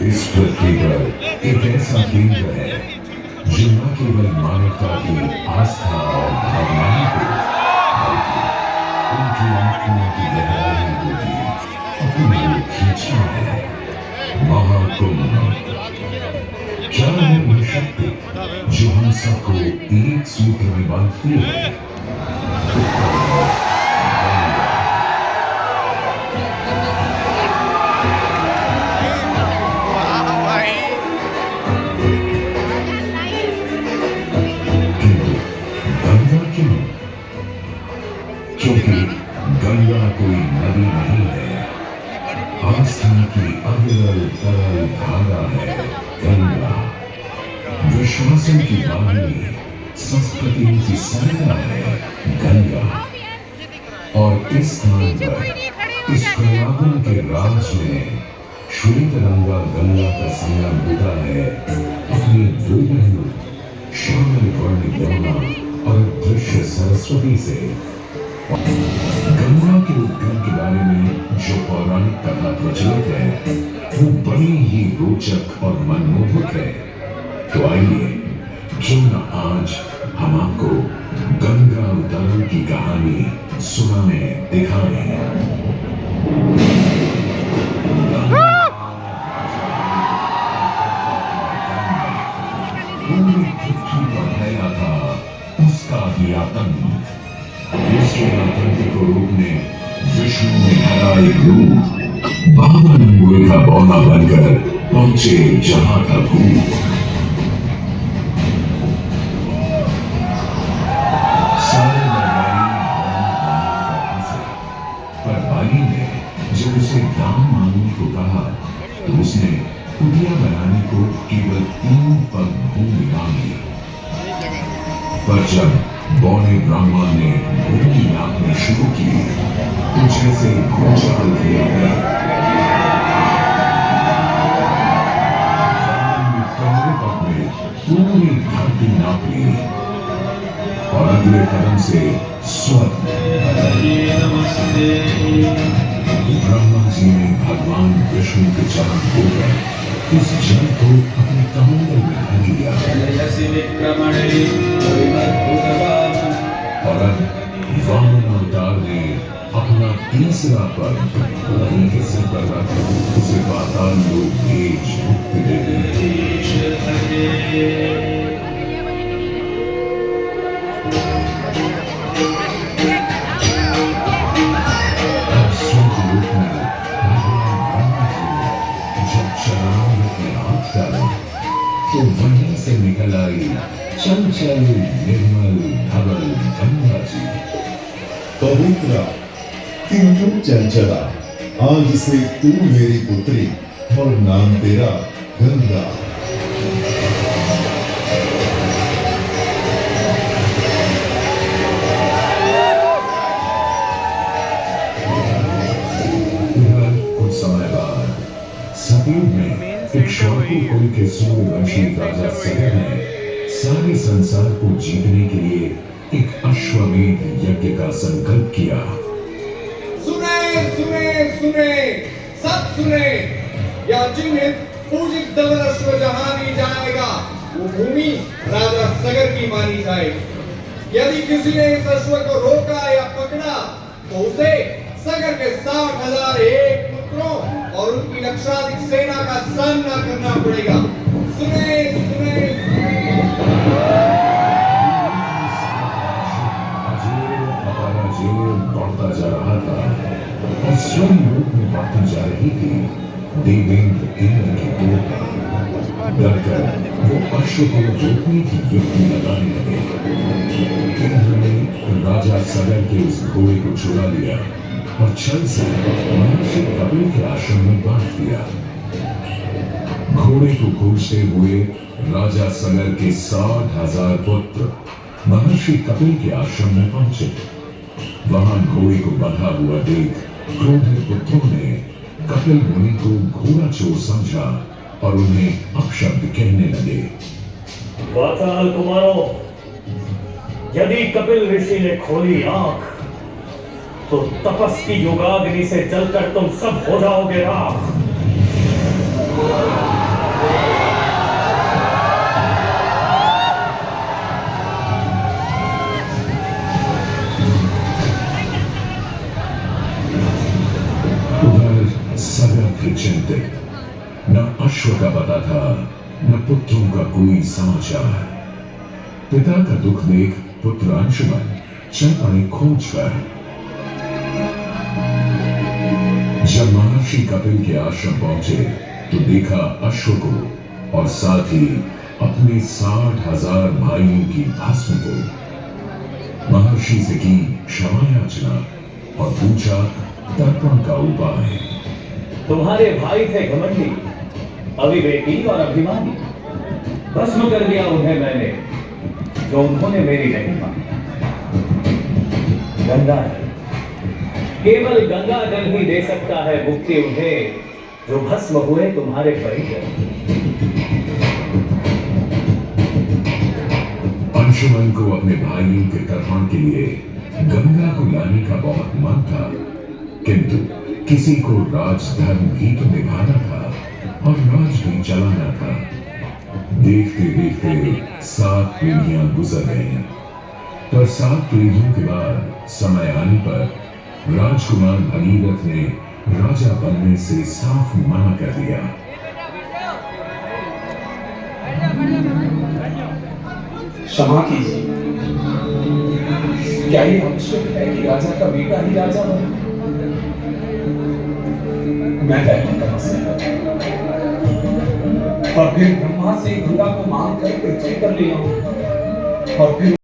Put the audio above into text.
इस पृथ्वी पर एक ऐसा केंद्र है जो न केवल मानवता की आस्था और भावनाओं को बल्कि उनकी आत्मा की गहराइयों को भी अपनी ओर खींचता है। महाकुंभ क्या है वह शक्ति जो हम सबको एक सूत्र में बांधती है? गंगा क्यों? क्योंकि गंगा कोई नदी नहीं है, आस्था की अविरल तरल धारा है गंगा। विश्वासन की वाणी, संस्कृति की सरिता है गंगा। और इस स्थान पर इस प्रयागन के राज में श्वेत रंगा गंगा का संगम होता है अपनी दो बहनों श्यामल वर्ण यमुना और दृश्य सरस्वती से। गंगा के उद्गम के बारे में जो पौराणिक कथा प्रचलित है वो बड़ी ही रोचक और मनमोहक है। तो आइए क्यों न आज हम आपको गंगा अवतरण की कहानी सुनाएं, दिखाएं। पूरी पृथ्वी पर फैला था उसका ही आतंक। उसके आतंक को रोकने विष्णु ने धरा एक रूप, 52 अंगुल का बौना बनकर पहुंचे जहां था भूत। सारे पर बाली ने जब उसे दान मांगने को कहा तो उसने कुटिया बनाने को केवल 3 पग भूमि मांगी। पर जब बौने ब्राह्मण ने भूमि नापनी शुरू की तो जैसे भूचाल किया गया, पूरी धरती नाप ली और अगले कदम से स्वर्ग। ब्रह्मा जी ने भगवान विष्णु के चरण होकर उस जल को अपने कमंडल में भर लिया और अब वामन अवतार ने अपना तीसरा पग वहीं के सिर पर रख उसे पाताल लोक भेज मुक्ति दे दी। तो वहीं से निकल आई चंचल निर्मल धवल गंगा जी। पवित्र किंतु चंचला, आज से तू मेरी पुत्री और नाम तेरा गंगा। कुछ समय बाद सतयुग में इक्ष्वाकु कुल के सूर्यवंशी राजा सगर ने सारे संसार को जीतने के लिए एक अश्वमेध यज्ञ का संकल्प किया। सुने सुने सुने सब सुने, या जिन्हें पूजित धवल अश्व जहां भी जाएगा वो भूमि राजा सगर की मानी जाएगी। यदि किसी ने इस अश्व को रोका या पकड़ा तो उसे सगर के 60,001 पुत्रों और उनकी लक्षाधिक सेना का सामना करना पड़ेगा। सुने सुने बढ़ता जा रहा था और स्वयं लोक में बढ़ती जा रही थी देवेंद्र इंद्र की तोड़। डरकर वो अश्व को रोकने की युक्ति लगाने लगे। इंद्र ने राजा सगर के उस घोड़े को चुरा लिया और छल से महर्षि कपिल के आश्रम में बांध दिया। घोड़े को खोजते हुए राजा सगर के 60,000 पुत्र महर्षि कपिल के आश्रम में पहुंचे। वहां घोड़े को बंधा हुआ देख क्रोधित पुत्रों ने कपिल मुनि को घोड़ा चोर समझा और उन्हें अपशब्द कहने लगे। वाताल कुमारों, यदि कपिल ऋषि ने खोली आंख तो तपस की युगाग्नि से जलकर तुम सब हो जाओगे राख। न अश्व का पता था, न पुत्रों का कोई समाचार। पिता का दुख देख पुत्र अंशुमन चल पड़े खोज पर। जब महर्षि कपिल के आश्रम पहुंचे तो देखा अश्व को और साथ ही अपने 60,000 भाइयों की भस्म को। महर्षि से की क्षमा याचना और पूछा तर्पण का उपाय। तुम्हारे भाई थे घमंडी, अविवेकी और अभिमानी। भस्म कर दिया उन्हें मैंने, जो उन्होंने मेरी नहीं मानी। गंगा जल, केवल गंगा जल ही दे सकता है मुक्ति उन्हें, जो भस्म हुए तुम्हारे परिजन। अंशुमन को अपने भाइयों के तर्पण के लिए गंगा को लाने का बहुत मन था, किंतु किसी को राजधर्म भी तो निभाना था और राज भी चलाना था। देखते देखते 7 पीढ़ियां गुजर गईं, पर 7 पीढ़ियों के बाद समय आने पर राजकुमार भगीरथ ने राजा बनने से साफ मना कर दिया। क्षमा कीजिए, क्या ये आवश्यक है कि राजा का बेटा ही राजा बने? मैं पहले तपस्या और फिर ब्रह्मा से गंगा को मांग कर पृथ्वी पर ले आऊं और फिर